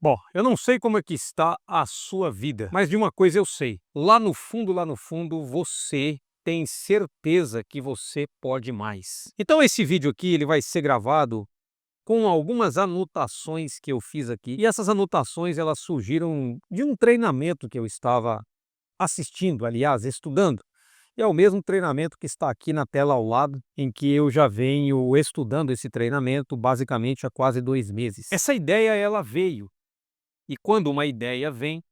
Bom, eu não sei como é que está a sua vida, mas de uma coisa eu sei. Lá no fundo, você tem certeza que você pode mais. Então esse vídeo aqui, ele vai ser gravado com algumas anotações que eu fiz aqui. E essas anotações, elas surgiram de um treinamento que eu estava assistindo, aliás, estudando. E é o mesmo treinamento que está aqui na tela ao lado, em que eu já venho estudando esse treinamento basicamente há quase 2 meses. Essa ideia, ela veio. E quando uma ideia vem,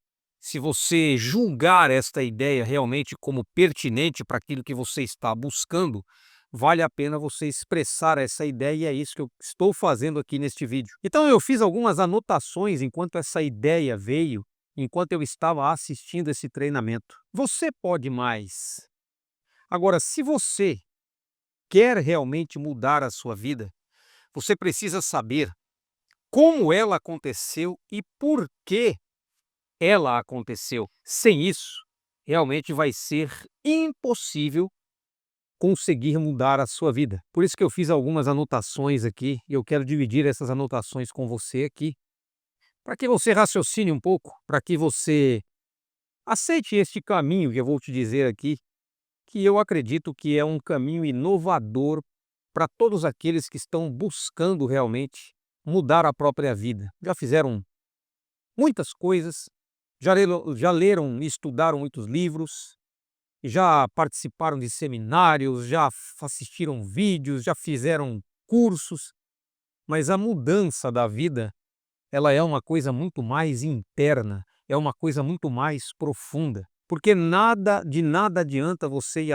se você julgar esta ideia realmente como pertinente para aquilo que você está buscando, vale a pena você expressar essa ideia e é isso que eu estou fazendo aqui neste vídeo. Então eu fiz algumas anotações enquanto essa ideia veio, enquanto eu estava assistindo esse treinamento. Você pode mais. Agora, se você quer realmente mudar a sua vida, você precisa saber como ela aconteceu e por que ela aconteceu. Sem isso, realmente vai ser impossível conseguir mudar a sua vida. Por isso que eu fiz algumas anotações aqui e eu quero dividir essas anotações com você aqui, para que você raciocine um pouco, para que você aceite este caminho que eu vou te dizer aqui, que eu acredito que é um caminho inovador para todos aqueles que estão buscando realmente mudar a própria vida. Já fizeram muitas coisas, já leram e estudaram muitos livros, já participaram de seminários, já assistiram vídeos, já fizeram cursos, mas a mudança da vida, ela é uma coisa muito mais interna, é uma coisa muito mais profunda. Porque de nada adianta você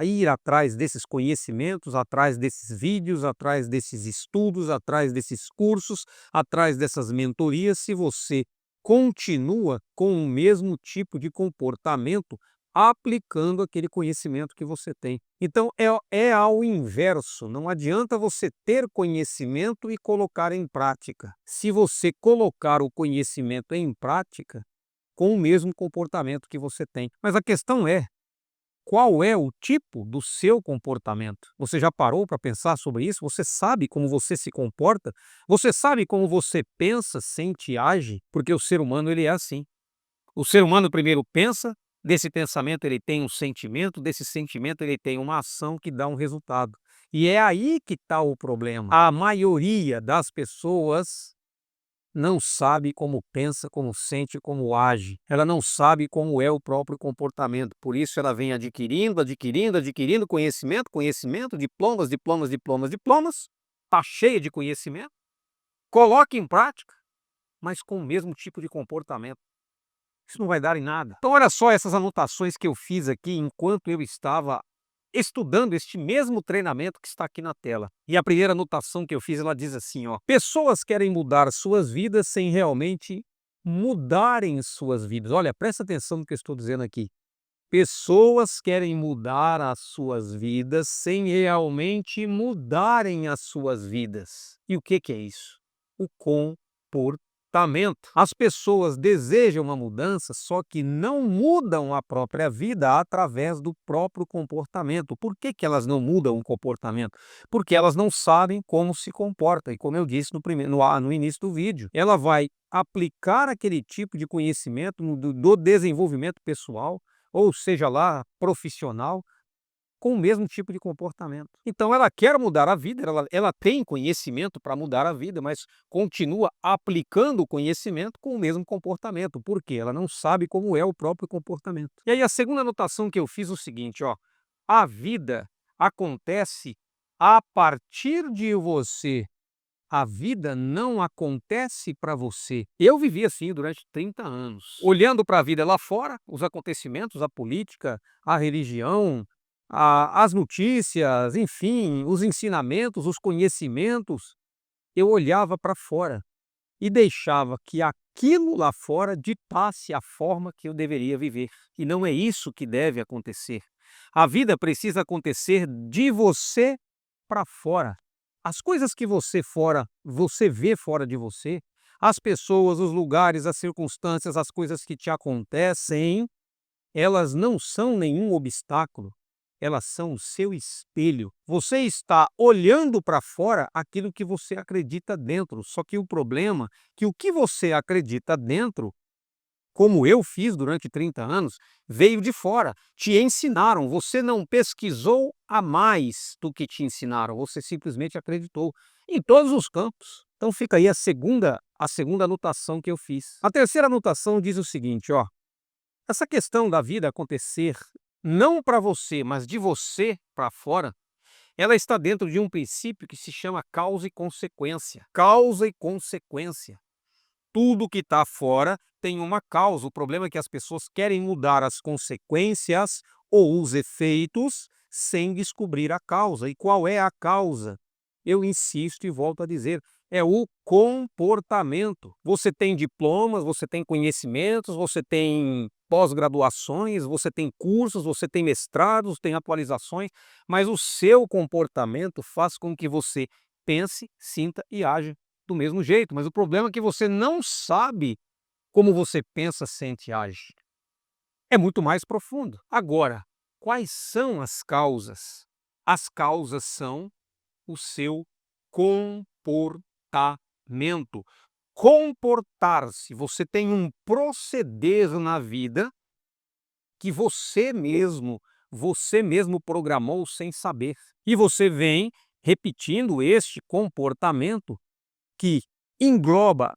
ir atrás desses conhecimentos, atrás desses vídeos, atrás desses estudos, atrás desses cursos, atrás dessas mentorias, se você continua com o mesmo tipo de comportamento aplicando aquele conhecimento que você tem. Então é ao inverso, não adianta você ter conhecimento e colocar em prática. Se você colocar o conhecimento em prática, com o mesmo comportamento que você tem. Mas a questão é, qual é o tipo do seu comportamento? Você já parou para pensar sobre isso? Você sabe como você se comporta? Você sabe como você pensa, sente e age? Porque o ser humano ele é assim. O ser humano primeiro pensa, desse pensamento ele tem um sentimento, desse sentimento ele tem uma ação que dá um resultado. E é aí que está o problema. A maioria das pessoas não sabe como pensa, como sente, como age. Ela não sabe como é o próprio comportamento. Por isso ela vem adquirindo conhecimento, conhecimento, diplomas, diplomas, diplomas, diplomas. Está cheia de conhecimento. Coloca em prática, mas com o mesmo tipo de comportamento. Isso não vai dar em nada. Então olha só essas anotações que eu fiz aqui enquanto eu estava estudando este mesmo treinamento que está aqui na tela. E a primeira anotação que eu fiz, ela diz assim, ó: pessoas querem mudar suas vidas sem realmente mudarem suas vidas. Olha, presta atenção no que eu estou dizendo aqui. Pessoas querem mudar as suas vidas sem realmente mudarem as suas vidas. E o que é isso? O comportamento. As pessoas desejam uma mudança, só que não mudam a própria vida através do próprio comportamento. Por que elas não mudam o comportamento? Porque elas não sabem como se comporta. E como eu disse no início do vídeo, ela vai aplicar aquele tipo de conhecimento do desenvolvimento pessoal, ou seja lá, profissional, com o mesmo tipo de comportamento. Então ela quer mudar a vida, ela tem conhecimento para mudar a vida, mas continua aplicando o conhecimento com o mesmo comportamento. Por quê? Ela não sabe como é o próprio comportamento. E aí a segunda anotação que eu fiz é o seguinte, ó: a vida acontece a partir de você. A vida não acontece para você. Eu vivi assim durante 30 anos, olhando para a vida lá fora, os acontecimentos, a política, a religião, as notícias, enfim, os ensinamentos, os conhecimentos. Eu olhava para fora e deixava que aquilo lá fora ditasse a forma que eu deveria viver. E não é isso que deve acontecer. A vida precisa acontecer de você para fora. As coisas que você vê fora de você, as pessoas, os lugares, as circunstâncias, as coisas que te acontecem, elas não são nenhum obstáculo. elas são o seu espelho. Você está olhando para fora aquilo que você acredita dentro. Só que o problema é que o que você acredita dentro, como eu fiz durante 30 anos, veio de fora. Te ensinaram, você não pesquisou a mais do que te ensinaram, você simplesmente acreditou em todos os campos. Então fica aí a segunda anotação que eu fiz. A terceira anotação diz o seguinte, ó: essa questão da vida acontecer não para você, mas de você para fora, ela está dentro de um princípio que se chama causa e consequência. Causa e consequência. Tudo que está fora tem uma causa. O problema é que as pessoas querem mudar as consequências ou os efeitos sem descobrir a causa. E qual é a causa? Eu insisto e volto a dizer, é o comportamento. Você tem diplomas, você tem conhecimentos, você tem pós-graduações, você tem cursos, você tem mestrados, tem atualizações, mas o seu comportamento faz com que você pense, sinta e age do mesmo jeito. Mas o problema é que você não sabe como você pensa, sente e age. É muito mais profundo. Agora, quais são as causas? As causas são o seu comportamento. Comportar-se. Você tem um proceder na vida que você mesmo programou sem saber. E você vem repetindo este comportamento que engloba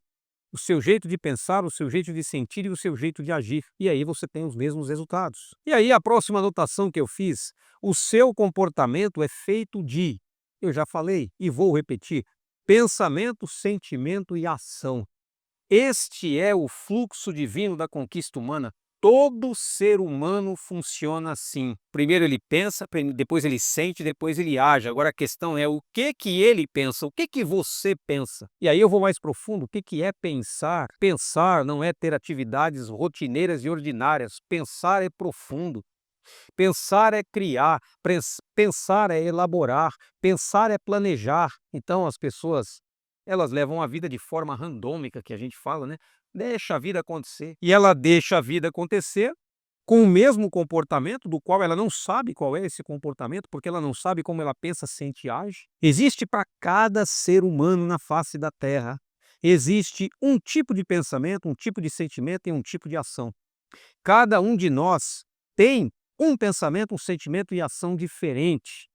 o seu jeito de pensar, o seu jeito de sentir e o seu jeito de agir. E aí você tem os mesmos resultados. E aí a próxima anotação que eu fiz, o seu comportamento é feito de, eu já falei e vou repetir, pensamento, sentimento e ação. Este é o fluxo divino da conquista humana. Todo ser humano funciona assim. Primeiro ele pensa, depois ele sente, depois ele age. Agora a questão é o que ele pensa, o que você pensa. E aí eu vou mais profundo, o que é pensar? Pensar não é ter atividades rotineiras e ordinárias. Pensar é profundo. Pensar é criar, pensar é elaborar, pensar é planejar. Então as pessoas, elas levam a vida de forma randômica, que a gente fala, né? Deixa a vida acontecer. E ela deixa a vida acontecer com o mesmo comportamento, do qual ela não sabe qual é esse comportamento, porque ela não sabe como ela pensa, sente e age. Existe para cada ser humano na face da Terra, existe um tipo de pensamento, um tipo de sentimento e um tipo de ação. Cada um de nós tem um pensamento, um sentimento e ação diferente.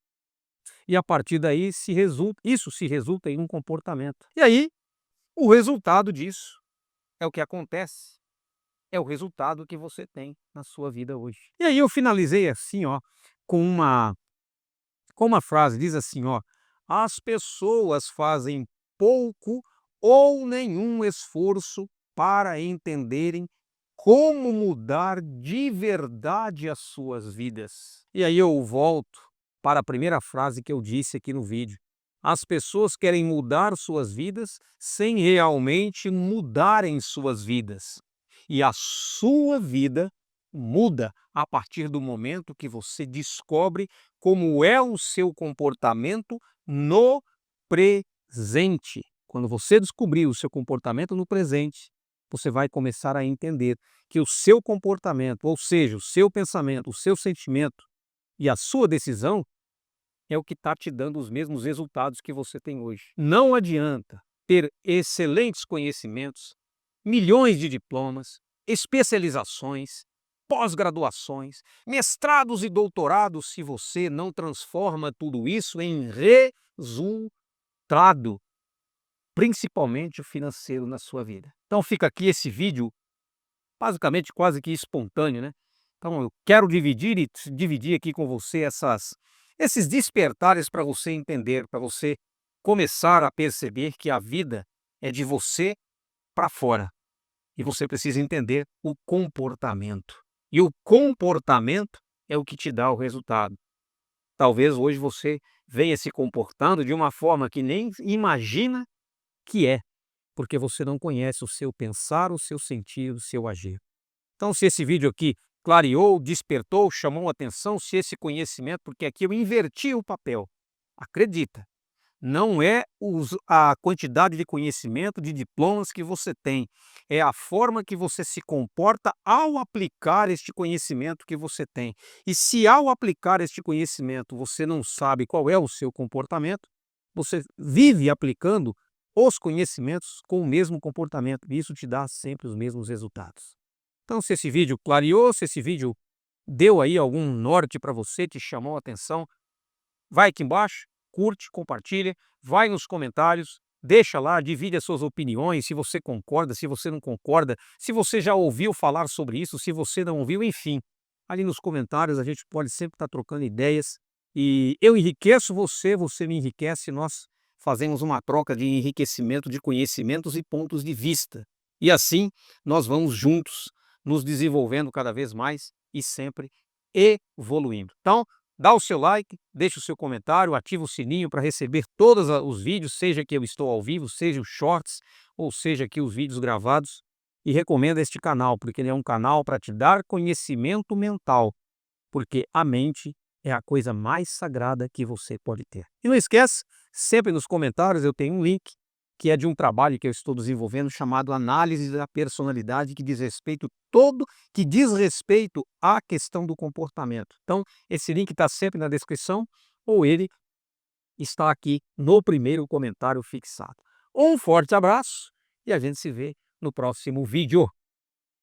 E a partir daí isso se resulta em um comportamento. E aí, o resultado disso é o que acontece, é o resultado que você tem na sua vida hoje. E aí eu finalizei assim, ó, com uma frase, diz assim, ó: as pessoas fazem pouco ou nenhum esforço para entenderem como mudar de verdade as suas vidas. E aí eu volto para a primeira frase que eu disse aqui no vídeo. As pessoas querem mudar suas vidas sem realmente mudarem suas vidas. E a sua vida muda a partir do momento que você descobre como é o seu comportamento no presente. Quando você descobrir o seu comportamento no presente, você vai começar a entender que o seu comportamento, ou seja, o seu pensamento, o seu sentimento e a sua decisão é o que está te dando os mesmos resultados que você tem hoje. Não adianta ter excelentes conhecimentos, milhões de diplomas, especializações, pós-graduações, mestrados e doutorados se você não transforma tudo isso em resultado, principalmente o financeiro, na sua vida. Então fica aqui esse vídeo basicamente quase que espontâneo, né? Então eu quero dividir aqui com você esses despertares para você entender, para você começar a perceber que a vida é de você para fora. E você precisa entender o comportamento. E o comportamento é o que te dá o resultado. Talvez hoje você venha se comportando de uma forma que nem imagina que é, porque você não conhece o seu pensar, o seu sentir, o seu agir. Então, se esse vídeo aqui clareou, despertou, chamou a atenção, se esse conhecimento, porque aqui eu inverti o papel, acredita, Não é a quantidade de conhecimento, de diplomas que você tem, é a forma que você se comporta ao aplicar este conhecimento que você tem. E se ao aplicar este conhecimento você não sabe qual é o seu comportamento, você vive aplicando os conhecimentos com o mesmo comportamento, e isso te dá sempre os mesmos resultados. Então, se esse vídeo clareou, se esse vídeo deu aí algum norte para você, te chamou a atenção, vai aqui embaixo, curte, compartilha, vai nos comentários, deixa lá, divide as suas opiniões, se você concorda, se você não concorda, se você já ouviu falar sobre isso, se você não ouviu, enfim. Ali nos comentários a gente pode sempre estar trocando ideias e eu enriqueço você, você me enriquece, nós fazemos uma troca de enriquecimento de conhecimentos e pontos de vista. E assim nós vamos juntos nos desenvolvendo cada vez mais e sempre evoluindo. Então, dá o seu like, deixa o seu comentário, ativa o sininho para receber todos os vídeos, seja que eu estou ao vivo, seja os shorts, ou seja aqui os vídeos gravados. E recomenda este canal, porque ele é um canal para te dar conhecimento mental, porque a mente é a coisa mais sagrada que você pode ter. E não esquece, sempre nos comentários eu tenho um link que é de um trabalho que eu estou desenvolvendo chamado Análise da Personalidade, que diz respeito à questão do comportamento. Então, esse link está sempre na descrição ou ele está aqui no primeiro comentário fixado. Um forte abraço e a gente se vê no próximo vídeo.